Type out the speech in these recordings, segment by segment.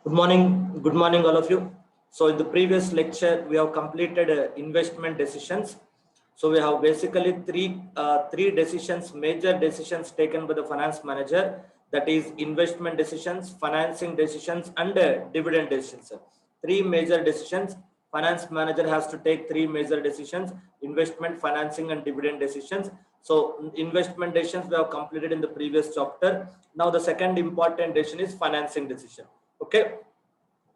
Good morning, all of you. So, in the previous lecture, we have completed investment decisions. So, we have basically three decisions, major decisions taken by the finance manager. That is investment decisions, financing decisions, and dividend decisions. Three major decisions. Finance manager has to take three major decisions: investment, financing, and dividend decisions. So, investment decisions we have completed in the previous chapter. Now, the second important decision is financing decision. Okay,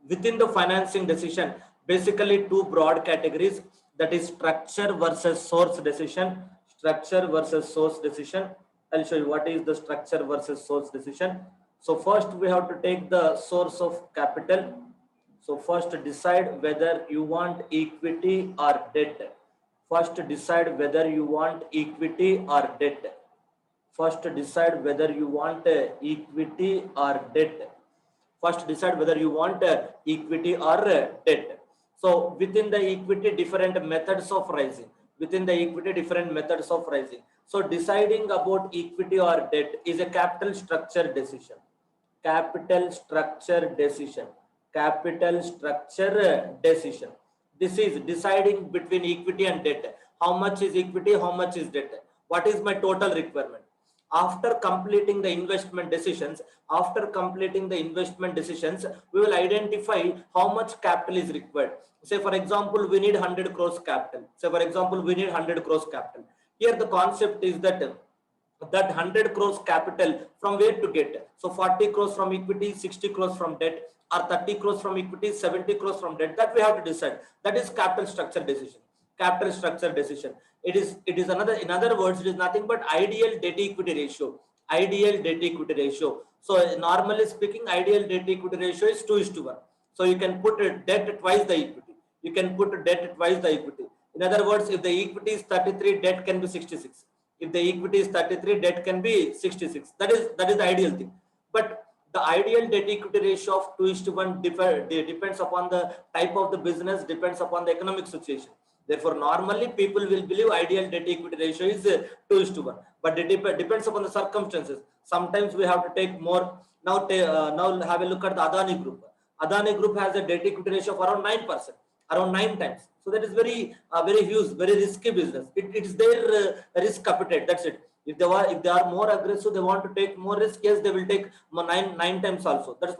within the financing decision, basically two broad categories, that is structure versus source decision. Structure versus source decision. I'll show you what is the structure versus source decision. So first we have to take the source of capital. So first decide whether you want equity or debt. First decide whether you want equity or debt. First decide whether you want equity or debt. First decide whether you want equity or debt. So within the equity, different methods of rising. Within the equity, different methods of rising. So deciding about equity or debt is a capital structure decision. Capital structure decision. Capital structure decision. This is deciding between equity and debt. How much is equity? How much is debt? What is my total requirement? After completing the investment decisions, we will identify how much capital is required. Say for example, we need 100 crores capital. Here the concept is that 100 crores capital from where to get. So 40 crores from equity, 60 crores from debt, or 30 crores from equity, 70 crores from debt. That we have to decide. That is capital structure decision. Capital structure decision. It is another, in other words, it is nothing but ideal debt equity ratio. Ideal debt equity ratio. So normally speaking, ideal debt equity ratio is 2:1. So you can put debt twice the equity. You can put debt twice the equity. In other words, if the equity is 33, debt can be 66. If the equity is 33, debt can be 66. That is the ideal thing. But the ideal debt equity ratio of 2:1 depends upon the type of the business, depends upon the economic situation. Therefore, normally people will believe ideal debt equity ratio is 2:1, but it depends upon the circumstances. Sometimes we have to take more. Now have a look at the Adani Group. Adani Group has a debt equity ratio of around 9%, around 9 times. So that is very huge, very risky business. It's their risk appetite. That's it. If they are more aggressive, they want to take more risk. Yes, they will take nine times also. There is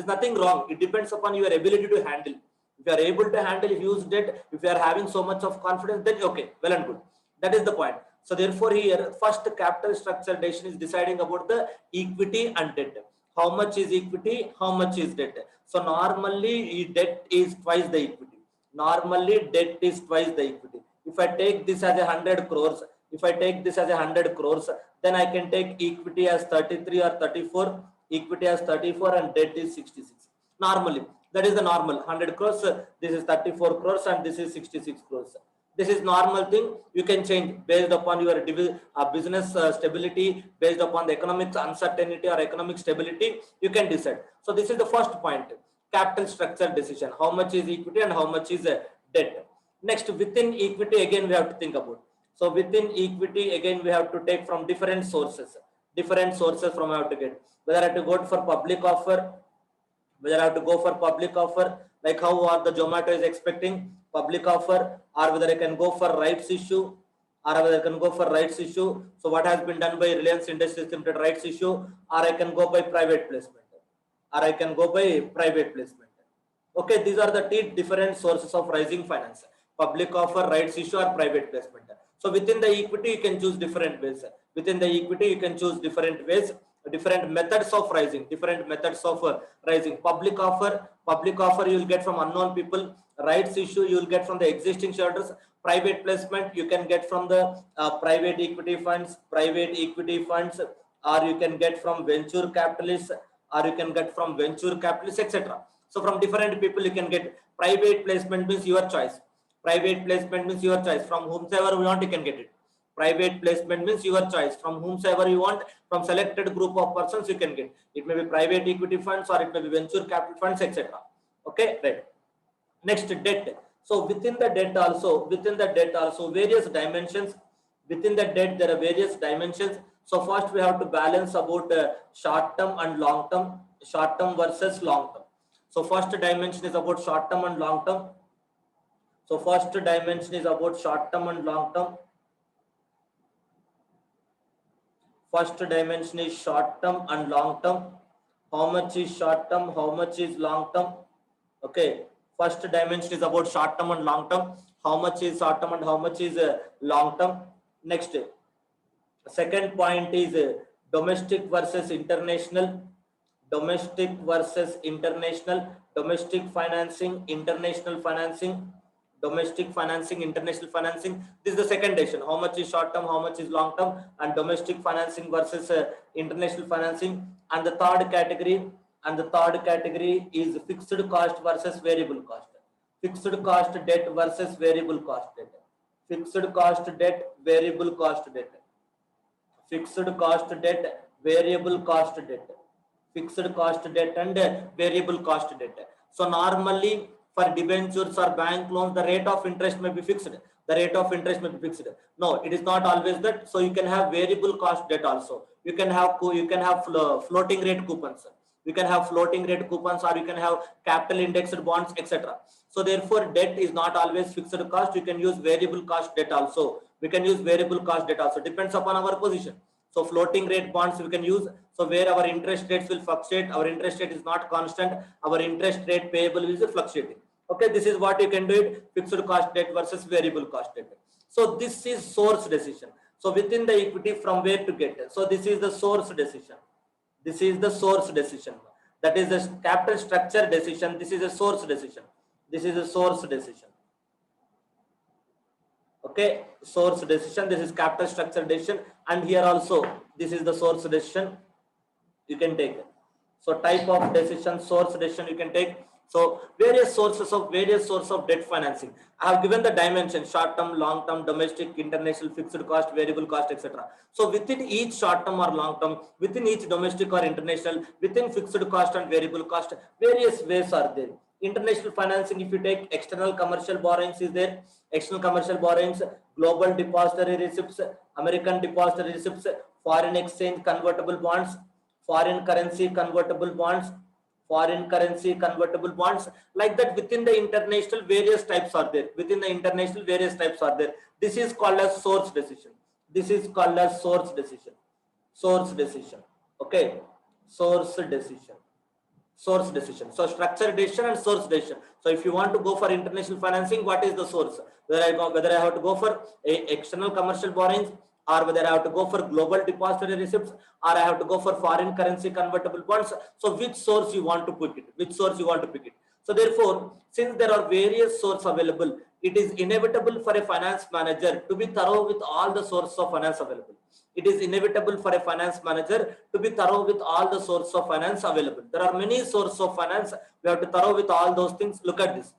nothing wrong. It depends upon your ability to handle. If you are able to handle huge debt, if you are having so much of confidence, then okay, well and good. That is the point. So therefore, here first capital structure decision is deciding about the equity and debt. How much is equity? How much is debt? So normally debt is twice the equity. Normally debt is twice the equity. If I take this as 100 crores, then I can take equity as 33 or 34, equity as 34, and debt is 66. Normally, that is the normal 100 crores. This is 34 crores, and this is 66 crores. This is normal thing. You can change based upon your business stability, based upon the economic uncertainty or economic stability. You can decide. So this is the first point: capital structure decision. How much is equity and how much is debt? Next, within equity, again we have to think about. So within equity, again we have to take from different sources. Different sources from I have to get. Whether I have to go for public offer, like how the Zomato is expecting public offer, or whether I can go for rights issue, So what has been done by Reliance Industries Limited, rights issue, or I can go by private placement, Okay, these are the different sources of rising finance: public offer, rights issue, or private placement. So within the equity, you can choose different ways. Different methods of rising. Public offer you will get from unknown people. Rights issue you will get from the existing shareholders. Private placement you can get from the private equity funds, or you can get from venture capitalists, etc. So from different people you can get. Private placement means your choice. From whomsoever we want, you can get it. Private placement means your choice. From whomsoever you want, from selected group of persons you can get. It may be private equity funds, or it may be venture capital funds, etc. Okay, right. Next, debt. So within the debt also, various dimensions. Within the debt, there are various dimensions. So first we have to balance about short term and long term. short term versus long term. So first dimension is about short term and long term. So first dimension is about short term and long term. First dimension is short term and long term. How much is short term? How much is long term? Okay. First dimension is about short term and long term. How much is short term and how much is long term? Next, second point is domestic versus international. Domestic versus international. Domestic financing, international financing. Domestic financing, international financing. This is the second dimension. How much is short term, how much is long term, and domestic financing versus international financing. And the third category is fixed cost versus variable cost. Fixed cost debt versus variable cost debt. Fixed cost debt, variable cost debt. Fixed cost debt, variable cost debt. Fixed cost debt and variable cost debt. So normally for debentures or bank loans, the rate of interest may be fixed. The rate of interest may be fixed. No, it is not always that. So you can have variable cost debt also. You can have floating rate coupons. You can have floating rate coupons, or you can have capital indexed bonds, etc. So therefore, debt is not always fixed cost. You can use variable cost debt also. We can use variable cost debt also. Depends upon our position. So floating rate bonds we can use. So where our interest rates will fluctuate, our interest rate is not constant. Our interest rate payable is fluctuating. Okay, this is what you can do it. Fixed cost debt versus variable cost debt. So this is source decision. So within the equity, from where to get. So this is the source decision. This is the source decision. That is the capital structure decision. This is a source decision. This is a source decision. Okay, source decision. This is capital structure decision, and here also this is the source decision you can take. So type of decision, source decision you can take. So various sources of debt financing. I have given the dimension: short term, long term, domestic, international, fixed cost, variable cost, etc. So within each short term or long term, within each domestic or international, within fixed cost and variable cost, various ways are there. International financing, if you take, external commercial borrowings is there. External commercial borrowings, global depository receipts, American depository receipts, foreign exchange convertible bonds, foreign currency convertible bonds, foreign currency convertible bonds. Like that, within the international, various types are there. Within the international, various types are there. This is called as source decision. This is called as source decision. Source decision. Okay, source decision. Source decision. So structure decision and source decision. So if you want to go for international financing, what is the source? Whether I have to go for external commercial borrowings, or whether I have to go for global depository receipts, or I have to go for foreign currency convertible bonds. So which source you want to pick it? Which source you want to pick it? So therefore, since there are various sources available, it is inevitable for a finance manager to be thorough with all the sources of finance available. It is inevitable for a finance manager to be thorough with all the sources of finance available. There are many sources of finance. We have to thorough with all those things. Look at this.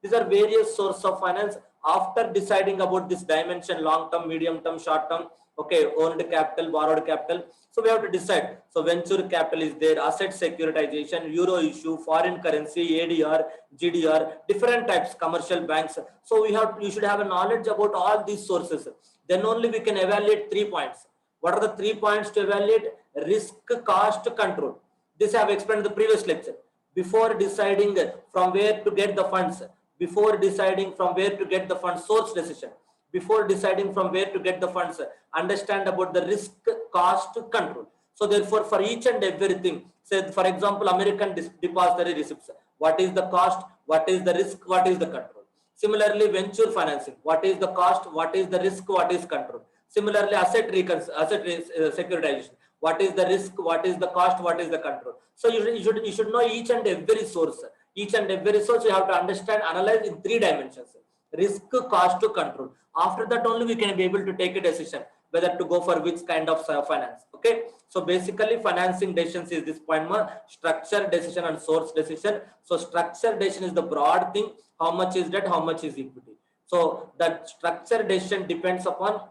These are various sources of finance. After deciding about this dimension, long term, medium term, short term, okay, owned capital, borrowed capital. So we have to decide. So venture capital is there, asset securitization, euro issue, foreign currency, ADR, GDR, different types, commercial banks. So you should have a knowledge about all these sources. Then only we can evaluate 3 points. What are the 3 points to evaluate? Risk, cost, control. This I have explained in the previous lecture. Before deciding from where to get the funds, before deciding from where to get the funds, source decision. Before deciding from where to get the funds, understand about the risk, cost, control. So therefore, for each and everything, say for example, American depository receipts. What is the cost? What is the risk? What is the control? Similarly, venture financing. What is the cost? What is the risk? What is control? Similarly, asset securitization. What is the risk? What is the cost? What is the control? So you should know each and every source. Each and every source you have to understand, analyze in 3 dimensions: risk, cost, control. After that only we can be able to take a decision whether to go for which kind of finance. Okay, so basically financing decisions is this point more: structure decision and source decision. So structure decision is the broad thing: how much is debt, how much is equity. So that structure decision depends upon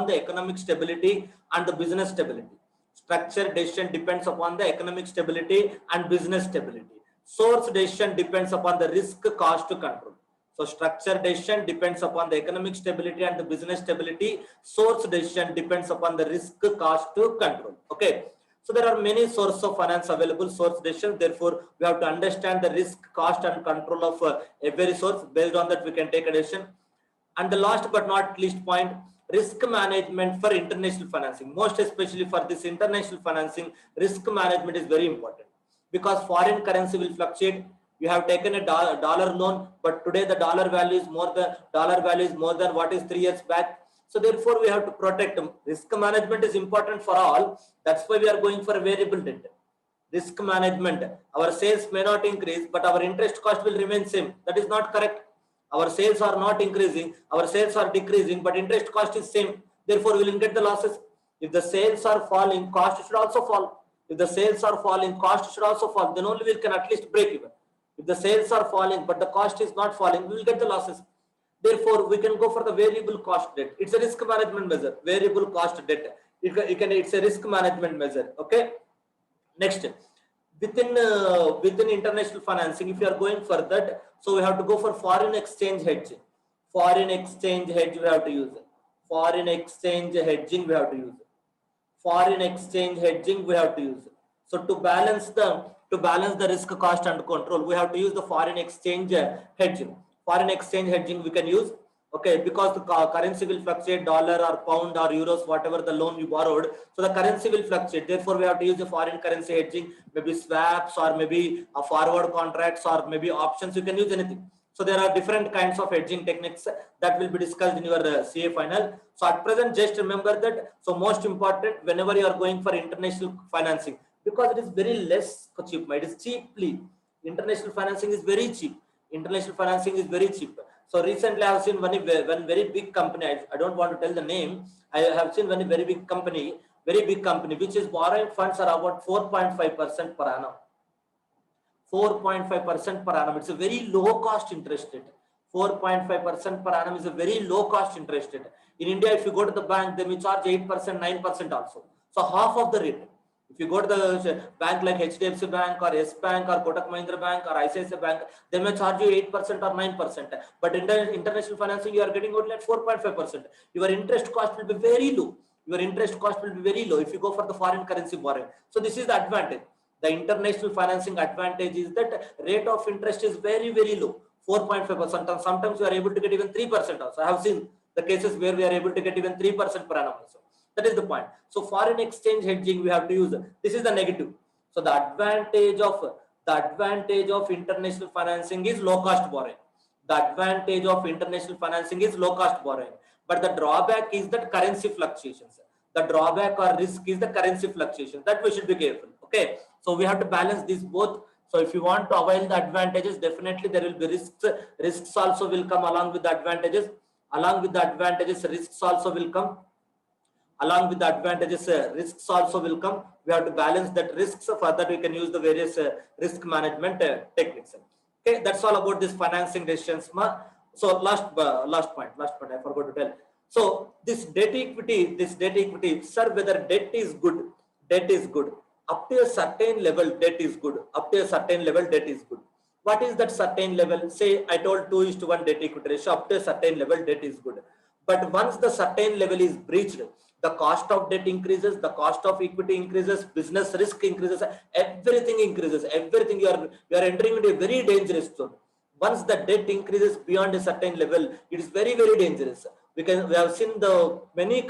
the economic stability and the business stability. Structure decision depends upon the economic stability and business stability. Source decision depends upon the risk, cost, control. So structure decision depends upon the economic stability and the business stability. Source decision depends upon the risk, cost, control. Okay. So there are many sources of finance available, source decisions. Therefore, we have to understand the risk, cost, and control of every source. Based on that, we can take a decision. And the last but not least point, risk management for international financing. Most especially for this international financing, risk management is very important because foreign currency will fluctuate. You have taken a dollar loan, but today the dollar value is more than what is 3 years back. So therefore, we have to protect them. Risk management is important for all. That's why we are going for variable debt. Risk management. Our sales may not increase, but our interest cost will remain same. That is not correct. Our sales are not increasing, our sales are decreasing, but interest cost is same. Therefore, we will get the losses. If the sales are falling, cost should also fall. If the sales are falling, cost should also fall. Then only we can at least break even. If the sales are falling, but the cost is not falling, we will get the losses. Therefore, we can go for the variable cost debt. It's a risk management measure. Variable cost debt. It's a risk management measure. Okay. Next, within international financing, if you are going for that, so we have to go for foreign exchange hedging. Foreign exchange hedge we have to use. Foreign exchange hedging we have to use. Foreign exchange hedging we have to use. So to balance the risk, cost, and control, we have to use the foreign exchange hedging. Foreign exchange hedging we can use. Okay, because the currency will fluctuate, dollar or pound or euros, whatever the loan you borrowed. So the currency will fluctuate. Therefore, we have to use the foreign currency hedging, maybe swaps or maybe a forward contracts or maybe options. You can use anything. So there are different kinds of hedging techniques that will be discussed in your CA final. So at present, just remember that. So most important, whenever you are going for international financing, because it is very less cheap, it is cheaply. International financing is very cheap. International financing is very cheap. So recently I have seen one very big company, I don't want to tell the name, I have seen one very big company, which is borrowing funds are about 4.5% per annum. 4.5% per annum. It's a very low cost interest rate. 4.5% per annum is a very low cost interest rate. In India, if you go to the bank, they may charge 8%, 9% also. So half of the rate. If you go to the bank like HDFC Bank or S Bank or Kotak Mahindra Bank or ICICI Bank, they may charge you 8% or 9%. But in the international financing, you are getting only at 4.5%. Your interest cost will be very low. Your interest cost will be very low if you go for the foreign currency borrowing. So this is the advantage. The international financing advantage is that rate of interest is very, very low. 4.5%. Sometimes you are able to get even 3% also. I have seen the cases where we are able to get even 3% per annum also. That is the point. So foreign exchange hedging we have to use. This is the negative. So the advantage of international financing is low cost borrowing. The advantage of international financing is low cost borrowing. But the drawback is that currency fluctuations. The drawback or risk is the currency fluctuation. That we should be careful. Okay. So we have to balance these both. So if you want to avail the advantages, definitely there will be risks. Risks also will come along with the advantages. Along with the advantages, risks also will come. Along with the advantages, risks also will come. We have to balance that risks. For that, we can use the various risk management techniques. Okay, that's all about this financing decisions. So last point, I forgot to tell. So this debt equity, sir, whether debt is good. Up to a certain level, debt is good. Up to a certain level, debt is good. What is that certain level? Say I told 2:1 debt equity ratio. Up to a certain level, debt is good. But once the certain level is breached, the cost of debt increases, the cost of equity increases, business risk increases, everything increases. Everything you are entering into a very dangerous zone. Once the debt increases beyond a certain level, it is very, very dangerous. We have seen the many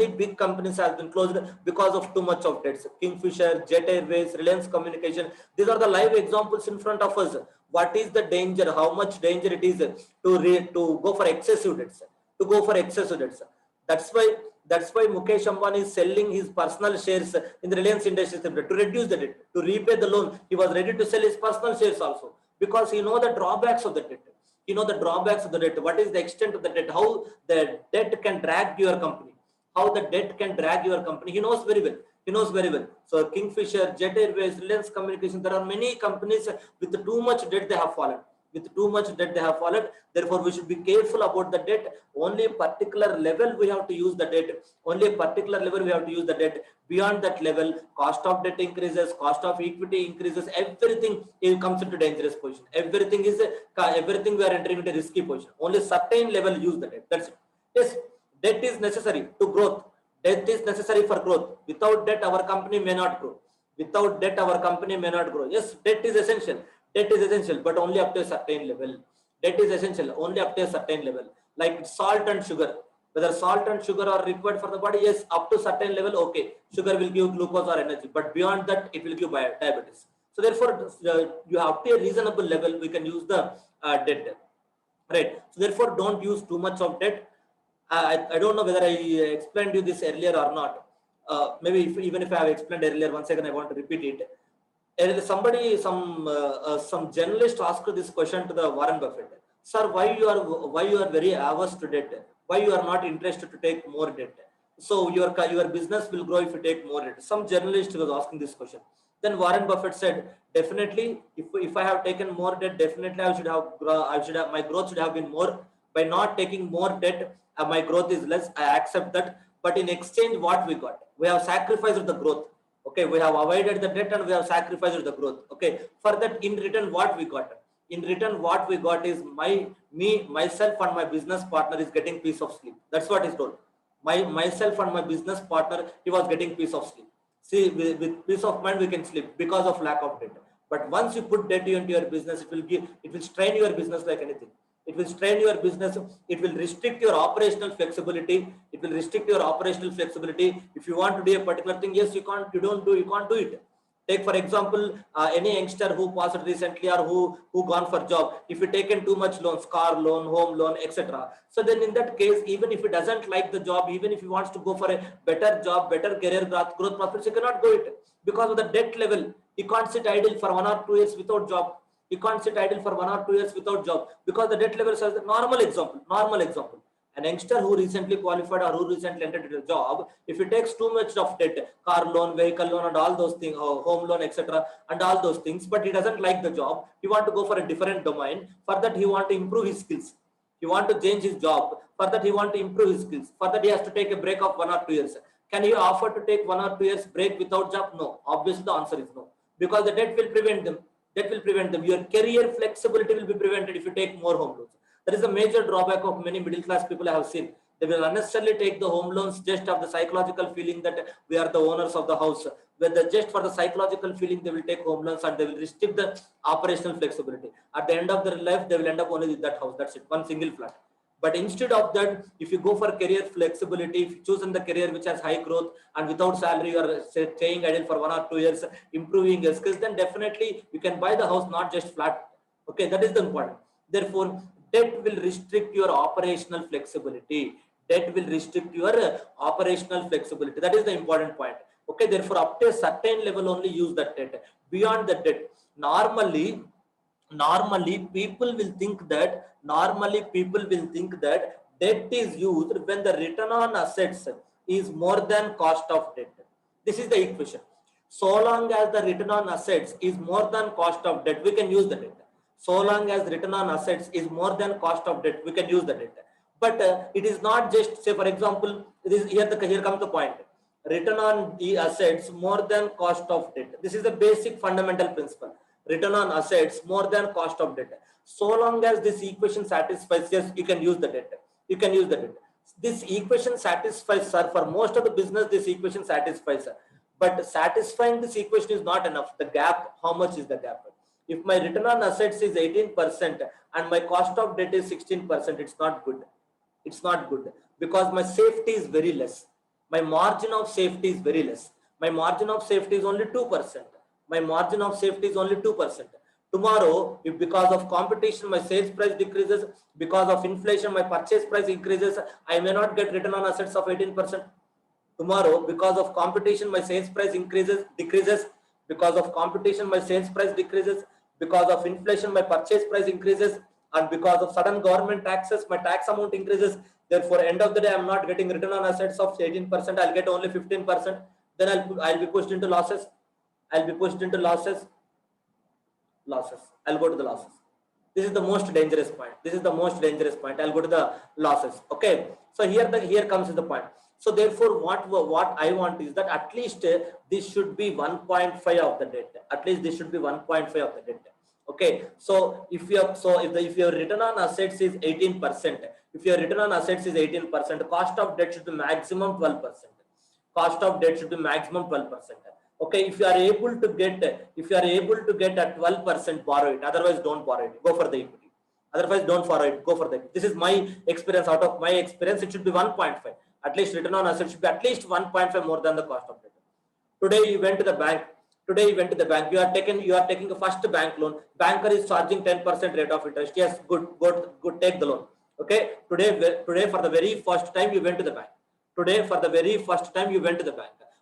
big companies have been closed because of too much of debts. Kingfisher, Jet Airways, Reliance Communication. These are the live examples in front of us. What is the danger? How much danger it is to go for excessive debts? That's why Mukesh Ambani is selling his personal shares in the Reliance Industries to reduce the debt, to repay the loan. He was ready to sell his personal shares also because he knows the drawbacks of the debt. What is the extent of the debt? How the debt can drag your company? He knows very well. So Kingfisher, Jet Airways, Reliance Communication, there are many companies with too much debt they have fallen. Therefore, we should be careful about the debt. Only a particular level we have to use the debt. Beyond that level, cost of debt increases, cost of equity increases, everything comes into dangerous position. Everything we are entering into risky position. Only certain level use the debt. That's it. Yes, debt is necessary to growth. Debt is necessary for growth. Without debt, our company may not grow. Without debt, our company may not grow. Yes, debt is essential. Debt is essential, but only up to a certain level. Debt is essential only up to a certain level. Like salt and sugar. Whether salt and sugar are required for the body, yes, up to certain level, okay. Sugar will give glucose or energy, but beyond that, it will give diabetes. So therefore, you have to a reasonable level, we can use the debt. Right. So therefore, don't use too much of debt. I don't know whether I explained you this earlier or not. Maybe even if I have explained earlier, once again I want to repeat it. Somebody, some journalist asked this question to the Warren Buffett. Sir, why you are very averse to debt? Why you are not interested to take more debt? So your business will grow if you take more debt. Some journalist was asking this question. Then Warren Buffett said, definitely, if I have taken more debt, definitely I should have my growth should have been more. By not taking more debt, my growth is less. I accept that. But in exchange, what we got? We have sacrificed the growth. Okay, we have avoided the debt and we have sacrificed the growth. Okay, for that, in return, what we got? In return, what we got is myself and my business partner is getting peace of sleep. That's what is told. Myself and my business partner, he was getting peace of sleep. See, with peace of mind, we can sleep because of lack of debt. But once you put debt into your business, it will strain your business like anything. It will strain your business. It will restrict your operational flexibility. It will restrict your operational flexibility. If you want to do a particular thing, yes, you can't do it. Take for example, any youngster who passed recently or who gone for job. If you taken too much loans, car loan, home loan, etc. So then in that case, even if he doesn't like the job, even if he wants to go for a better job, better career growth prospects, he cannot go it because of the debt level. He can't sit idle for 1 or 2 years without job. You can't sit idle for 1 or 2 years without job because the debt level is a normal example. An youngster who recently qualified or who recently entered into a job, if he takes too much of debt, car loan, vehicle loan, and all those things, home loan, etc., and all those things, but he doesn't like the job, he want to go for a different domain. For that, he want to improve his skills. He want to change his job. For that, he want to improve his skills. For that, he has to take a break of 1 or 2 years. Can he offer to take 1 or 2 years break without job? No. Obviously, the answer is no, because the debt will prevent them. Your career flexibility will be prevented if you take more home loans. That is a major drawback of many middle class people I have seen. They will unnecessarily take the home loans just of the psychological feeling that we are the owners of the house. Whether just for the psychological feeling, they will take home loans and they will restrict the operational flexibility. At the end of their life, they will end up only with that house. That's it, one single flat. But instead of that, if you go for career flexibility, if you choose in the career which has high growth and without salary, you are staying idle for 1 or 2 years, improving your skills, then definitely you can buy the house, not just flat. Okay, that is the important. Therefore, debt will restrict your operational flexibility. Debt will restrict your operational flexibility. That is the important point. Okay, therefore, up to a certain level only use that debt. Beyond the debt, normally people will think that debt is used when the return on assets is more than cost of debt. This is the equation. So long as the return on assets is more than cost of debt, we can use the debt. So long as return on assets is more than cost of debt, we can use the debt. But it is not just, say for example, here comes the point. Return on the assets more than cost of debt. This is the basic fundamental principle. Return on assets more than cost of debt. So long as this equation satisfies, yes, you can use the debt. This equation satisfies, sir. For most of the business, this equation satisfies, sir. But satisfying this equation is not enough. The gap, how much is the gap? If my return on assets is 18% and my cost of debt is 16%, it's not good. It's not good because my safety is very less. My margin of safety is very less. My margin of safety is only 2%. My margin of safety is only 2%. Tomorrow, if because of competition, my sales price decreases, because of inflation, my purchase price increases, I may not get return on assets of 18%. Tomorrow, because of competition, my sales price decreases. Because of competition, my sales price decreases. Because of inflation, my purchase price increases. And because of sudden government taxes, my tax amount increases. Therefore, end of the day, I'm not getting return on assets of 18%. I'll get only 15%. Then I'll be pushed into losses. I'll go to the losses. This is the most dangerous point. I'll go to the losses. Okay. So here comes the point. So therefore, what I want is that at least this should be 1.5 of the debt. Okay. So if your return on assets is 18%, cost of debt should be maximum 12%. Cost of debt should be maximum 12%. Okay, if you are able to get at 12%, borrow it. Otherwise, don't borrow it. Go for the equity. Otherwise, don't borrow it. Go for the equity. This is my experience. Out of my experience, it should be 1.5. At least return on assets should be at least 1.5 more than the cost of debt. Today you went to the bank. You are taking a first bank loan. Banker is charging 10% rate of interest. Yes, good. Take the loan. Okay. Today for the very first time you went to the bank.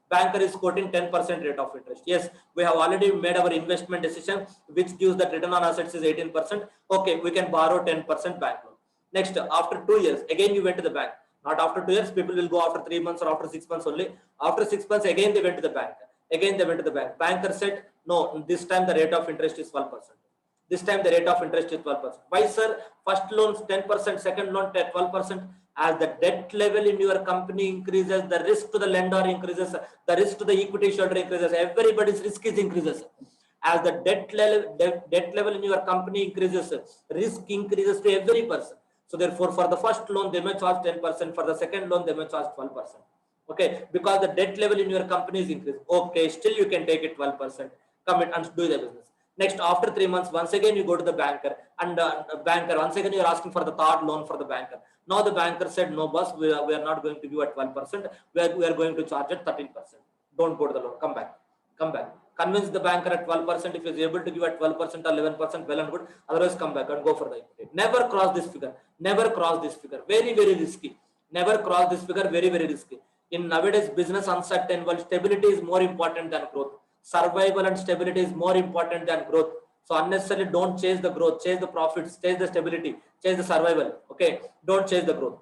Banker is quoting 10% rate of interest. Yes, we have already made our investment decision, which gives that return on assets is 18%. Okay, we can borrow 10% bank loan. Next, after 2 years, again you went to the bank. Not after 2 years, people will go after 3 months or after 6 months only. After 6 months, again they went to the bank. Banker said, no, this time the rate of interest is 12%. Why, sir? First loan 10%, second loan 12%. As the debt level in your company increases, the risk to the lender increases, the risk to the equity shareholder increases, everybody's risk is increases. As the debt level in your company increases, risk increases to every person. So therefore, for the first loan, they may charge 10%. For the second loan, they may charge 12%. Okay, because the debt level in your company is increased. Okay, still you can take it 12%. Commit and do the business. Next, after 3 months, once again you go to the banker, and once again you are asking for the third loan for the banker. Now the banker said, no boss, we are not going to give at 12%. We are going to charge at 13%. Don't go to the loan. Come back. Convince the banker at 12%. If he is able to give at 12% or 11%, well and good. Otherwise, come back and go for the equity. Never cross this figure. Very, very risky. Never cross this figure. Very, very risky. In nowadays business uncertain world, stability is more important than growth. Survival and stability is more important than growth. So unnecessarily don't chase the growth, chase the profits, chase the stability, chase the survival. Okay, don't chase the growth.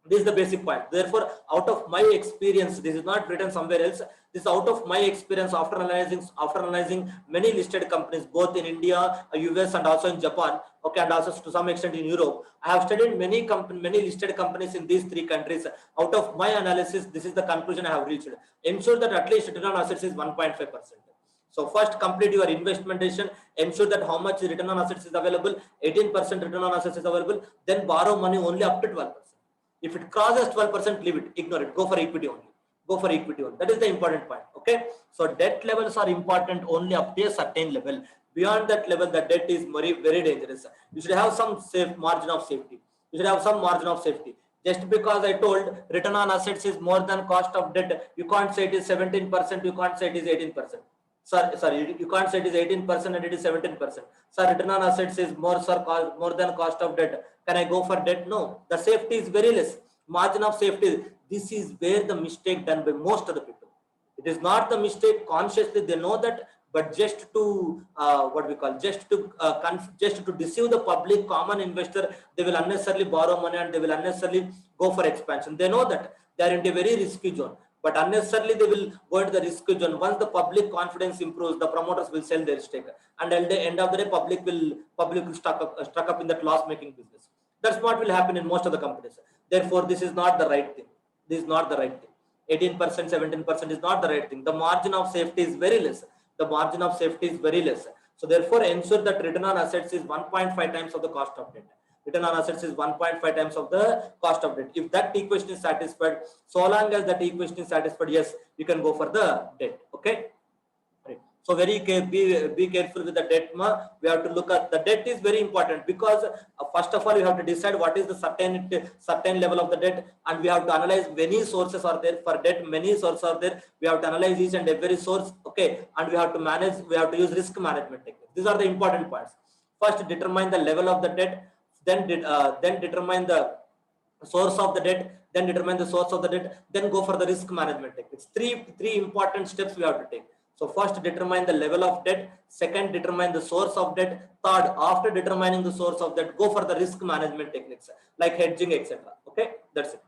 This is the basic point. Therefore, out of my experience, this is not written somewhere else. This is out of my experience after analyzing many listed companies, both in India, US, and also in Japan. Okay, and also to some extent in Europe. I have studied many listed companies in these 3 countries. Out of my analysis, this is the conclusion I have reached. Ensure that at least return on assets is 1.5%. So first complete your investment decision, ensure that how much return on assets is available, 18% return on assets is available, then borrow money only up to 12%. If it crosses 12%, leave it, ignore it, go for equity only. That is the important point. Okay. So debt levels are important only up to a certain level. Beyond that level, the debt is very, very dangerous. You should have some margin of safety. Just because I told return on assets is more than cost of debt, you can't say it is 17%, you can't say it is 18%. Sorry, you can't say it is 18% and it is 17%. Sir, return on assets is more than cost of debt. Can I go for debt? No. The safety is very less. Margin of safety. This is where the mistake done by most of the people. It is not the mistake consciously. They know that, but just to just to deceive the public, common investor, they will unnecessarily borrow money and they will unnecessarily go for expansion. They know that they are in a very risky zone. But unnecessarily they will go into the risk zone. Once the public confidence improves, the promoters will sell their stake, and at the end of the day, public will stuck up in that loss-making business. That's what will happen in most of the companies. Therefore, this is not the right thing. 18%, 17% is not the right thing. The margin of safety is very less. So therefore, ensure that return on assets is 1.5 times of the cost of debt. Return on assets is 1.5 times of the cost of debt. If that equation is satisfied, so long as that equation is satisfied, yes, you can go for the debt. Okay. Right. So be careful with the debt. We have to look at the debt is very important because first of all, you have to decide what is the certain level of the debt, and we have to analyze many sources are there for debt. Many sources are there. We have to analyze each and every source. Okay, and we have to use risk management techniques. These are the important points. First, determine the level of the debt. Then determine the source of the debt, then go for the risk management techniques. Three important steps we have to take. So first, determine the level of debt. Second, determine the source of debt. Third, after determining the source of debt, go for the risk management techniques like hedging, etc. Okay, that's it.